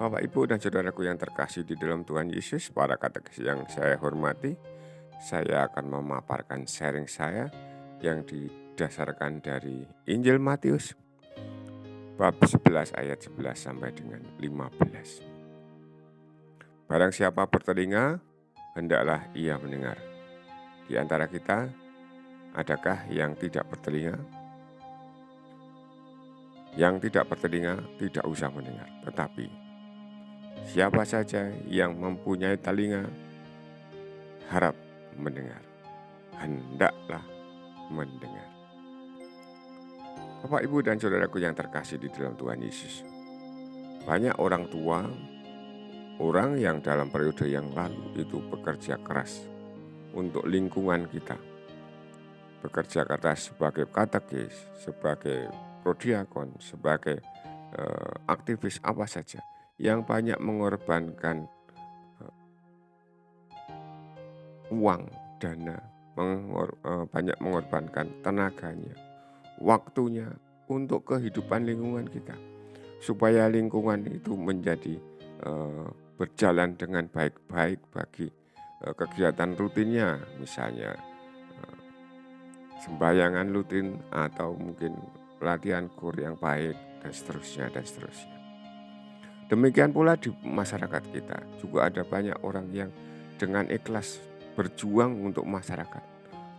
Bapak, Ibu, dan saudaraku yang terkasih di dalam Tuhan Yesus, para katekis yang saya hormati, saya akan memaparkan sharing saya yang didasarkan dari Injil Matius, bab 11 ayat 11 sampai dengan 15. Barang siapa bertelinga, hendaklah ia mendengar. Di antara kita, adakah yang tidak bertelinga? Yang tidak bertelinga tidak usah mendengar, tetapi siapa saja yang mempunyai telinga, harap mendengar, hendaklah mendengar. Bapak, Ibu, dan saudaraku yang terkasih di dalam Tuhan Yesus, banyak orang tua, orang yang dalam periode yang lalu itu bekerja keras untuk lingkungan kita, bekerja keras sebagai katekis, sebagai prodiakon, sebagai aktivis apa saja, yang banyak mengorbankan uang, dana, banyak mengorbankan tenaganya, waktunya untuk kehidupan lingkungan kita, supaya lingkungan itu menjadi berjalan dengan baik-baik bagi kegiatan rutinnya, misalnya sembayangan rutin atau mungkin latihan kur yang baik, dan seterusnya dan seterusnya. Demikian pula di masyarakat kita juga ada banyak orang yang dengan ikhlas berjuang untuk masyarakat,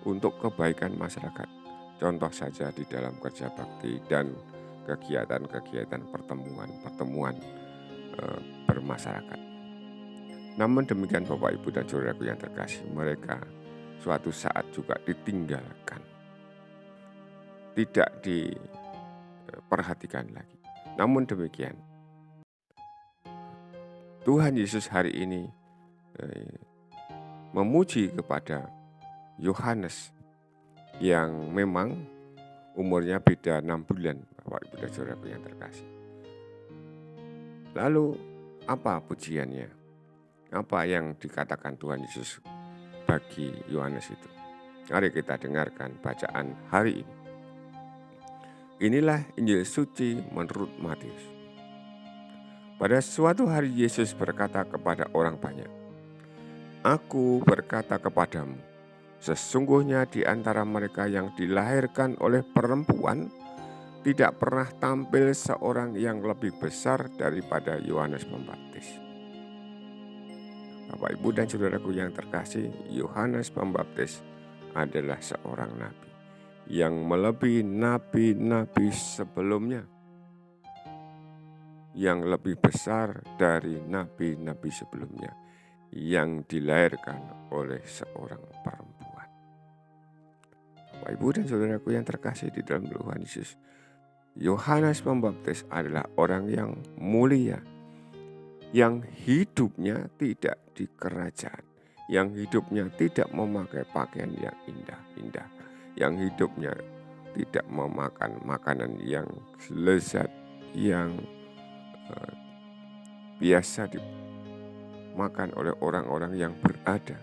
untuk kebaikan masyarakat. Contoh saja di dalam kerja bakti dan kegiatan-kegiatan pertemuan bermasyarakat. Namun demikian Bapak, Ibu, dan saudaraku yang terkasih, mereka suatu saat juga ditinggalkan, tidak diperhatikan lagi. Namun demikian, Tuhan Yesus hari ini memuji kepada Yohanes yang memang umurnya beda 6 bulan, Bapak, Ibu, dan saudaraku yang terkasih. Lalu apa pujiannya? Apa yang dikatakan Tuhan Yesus bagi Yohanes itu? Mari kita dengarkan bacaan hari ini. Inilah Injil suci menurut Matius. Pada suatu hari Yesus berkata kepada orang banyak, "Aku berkata kepadamu, sesungguhnya di antara mereka yang dilahirkan oleh perempuan, tidak pernah tampil seorang yang lebih besar daripada Yohanes Pembaptis." Bapak, Ibu, dan saudaraku yang terkasih, Yohanes Pembaptis adalah seorang nabi yang melebihi nabi-nabi sebelumnya, yang lebih besar dari nabi-nabi sebelumnya, yang dilahirkan oleh seorang perempuan. Bapak, Ibu, dan saudaraku yang terkasih di dalam Tuhan Yesus, Yohanes Pembaptis adalah orang yang mulia, yang hidupnya tidak di kerajaan, yang hidupnya tidak memakai pakaian yang indah-indah, yang hidupnya tidak memakan makanan yang lezat, yang biasa dimakan oleh orang-orang yang berada.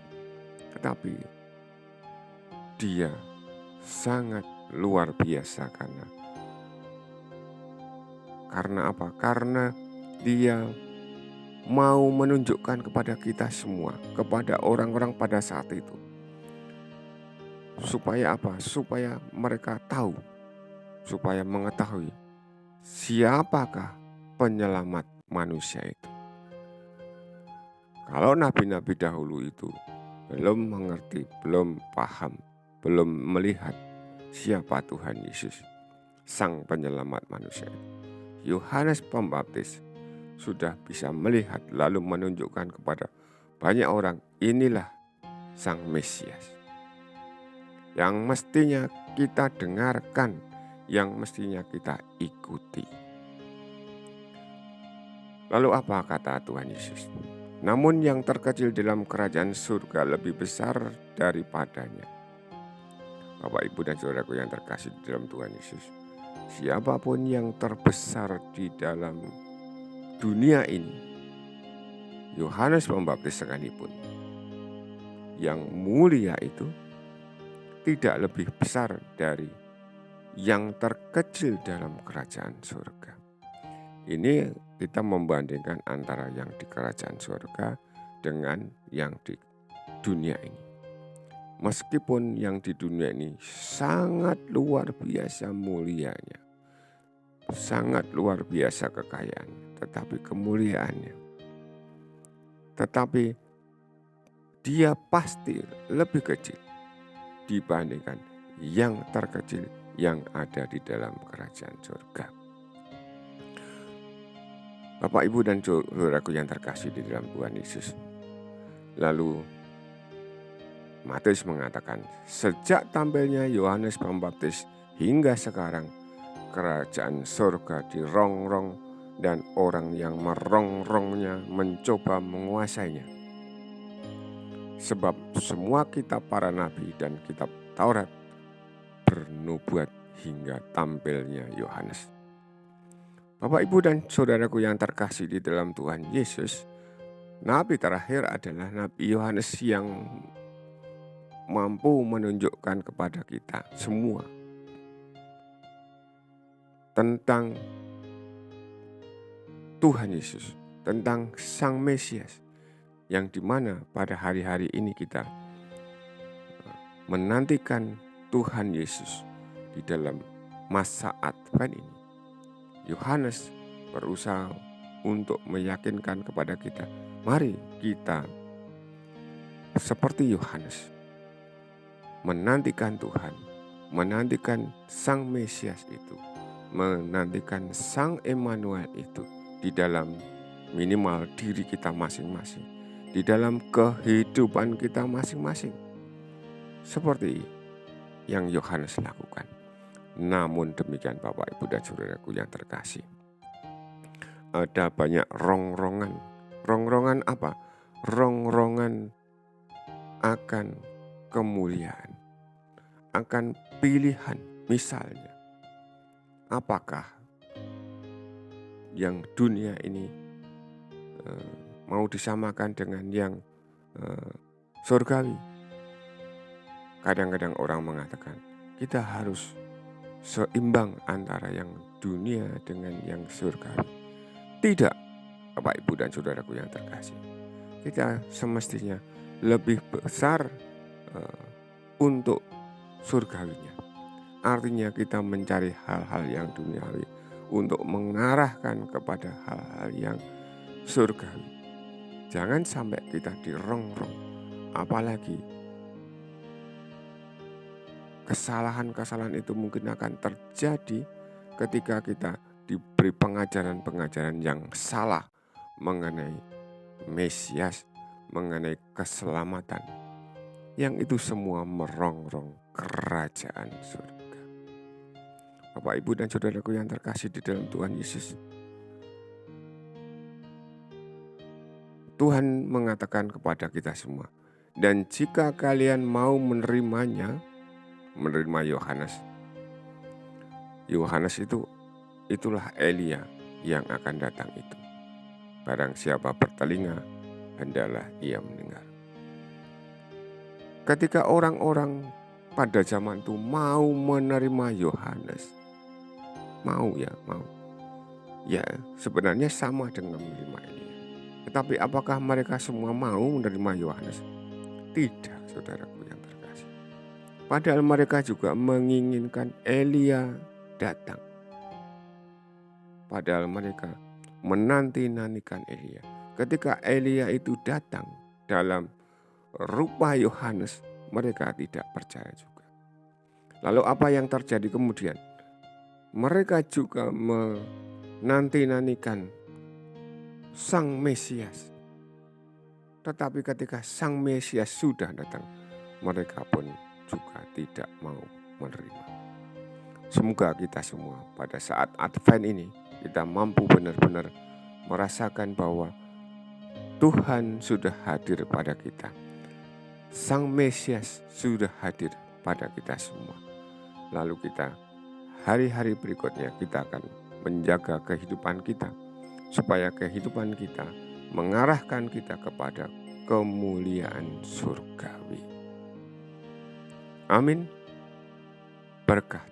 Tetapi dia sangat luar biasa karena apa? Karena dia mau menunjukkan kepada kita semua, kepada orang-orang pada saat itu. Supaya apa? Supaya mereka tahu, supaya mengetahui siapakah penyelamat manusia itu. Kalau nabi-nabi dahulu itu belum mengerti, belum paham, belum melihat siapa Tuhan Yesus, Sang Penyelamat manusia itu, Yohanes Pembaptis sudah bisa melihat lalu menunjukkan kepada banyak orang, inilah Sang Mesias yang mestinya kita dengarkan, yang mestinya kita ikuti. Lalu apa kata Tuhan Yesus? Namun yang terkecil dalam kerajaan surga lebih besar daripadanya. Bapak, Ibu, dan saudaraku yang terkasih di dalam Tuhan Yesus, siapapun yang terbesar di dalam dunia ini, Yohanes Pembaptis sekalipun, yang mulia itu tidak lebih besar dari yang terkecil dalam kerajaan surga. Ini kita membandingkan antara yang di kerajaan surga dengan yang di dunia ini. Meskipun yang di dunia ini sangat luar biasa mulianya, sangat luar biasa kekayaannya, tetapi kemuliaannya, tetapi dia pasti lebih kecil dibandingkan yang terkecil yang ada di dalam kerajaan surga. Bapak, Ibu, dan saudaraku yang terkasih di dalam Tuhan Yesus. Lalu Matius mengatakan, sejak tampilnya Yohanes Pembaptis hingga sekarang, kerajaan surga dirongrong dan orang yang merongrongnya mencoba menguasainya. Sebab semua kitab para nabi dan kitab Taurat bernubuat hingga tampilnya Yohanes. Bapak, Ibu, dan saudaraku yang terkasih di dalam Tuhan Yesus, nabi terakhir adalah Nabi Yohanes yang mampu menunjukkan kepada kita semua tentang Tuhan Yesus, tentang Sang Mesias, yang dimana pada hari-hari ini kita menantikan Tuhan Yesus di dalam masa Advent ini. Yohanes berusaha untuk meyakinkan kepada kita, mari kita seperti Yohanes menantikan Tuhan, menantikan Sang Mesias itu, menantikan Sang Emmanuel itu di dalam minimal diri kita masing-masing, di dalam kehidupan kita masing-masing, seperti yang Yohanes lakukan. Namun demikian Bapak, Ibu, dan saudaraku yang terkasih, ada banyak rongrongan. Rongrongan apa? Rongrongan akan kemuliaan, akan pilihan. Misalnya, apakah yang dunia ini mau disamakan dengan yang surgawi? Kadang-kadang orang mengatakan kita harus seimbang antara yang dunia dengan yang surgawi. Tidak, Bapak, Ibu, dan saudaraku yang terkasih. Kita semestinya lebih besar untuk surgawinya. Artinya kita mencari hal-hal yang duniawi untuk mengarahkan kepada hal-hal yang surgawi. Jangan sampai kita dirongrong, apalagi kesalahan-kesalahan itu mungkin akan terjadi ketika kita diberi pengajaran-pengajaran yang salah mengenai Mesias, mengenai keselamatan, yang itu semua merongrong kerajaan surga. Bapak, Ibu, dan saudaraku yang terkasih di dalam Tuhan Yesus, Tuhan mengatakan kepada kita semua, dan jika kalian mau menerima Yohanes itulah Elia yang akan datang itu. Barang siapa bertelinga, hendaklah ia mendengar. Ketika orang-orang pada zaman itu mau menerima Yohanes, mau. Ya, sebenarnya sama dengan menerima Elia. Tetapi apakah mereka semua mau menerima Yohanes? Tidak, saudaraku yang terkasih. Padahal mereka juga menginginkan Elia datang. Padahal mereka menanti-nantikan Elia. Ketika Elia itu datang dalam rupa Yohanes, mereka tidak percaya juga. Lalu apa yang terjadi kemudian? Mereka juga menanti-nantikan Sang Mesias. Tetapi ketika Sang Mesias sudah datang, mereka pun juga tidak mau menerima. Semoga kita semua pada saat Advent ini kita mampu benar-benar merasakan bahwa Tuhan sudah hadir pada kita. Sang Mesias sudah hadir pada kita semua. Lalu kita hari-hari berikutnya kita akan menjaga kehidupan kita supaya kehidupan kita mengarahkan kita kepada kemuliaan surgawi. Amin. Berkah.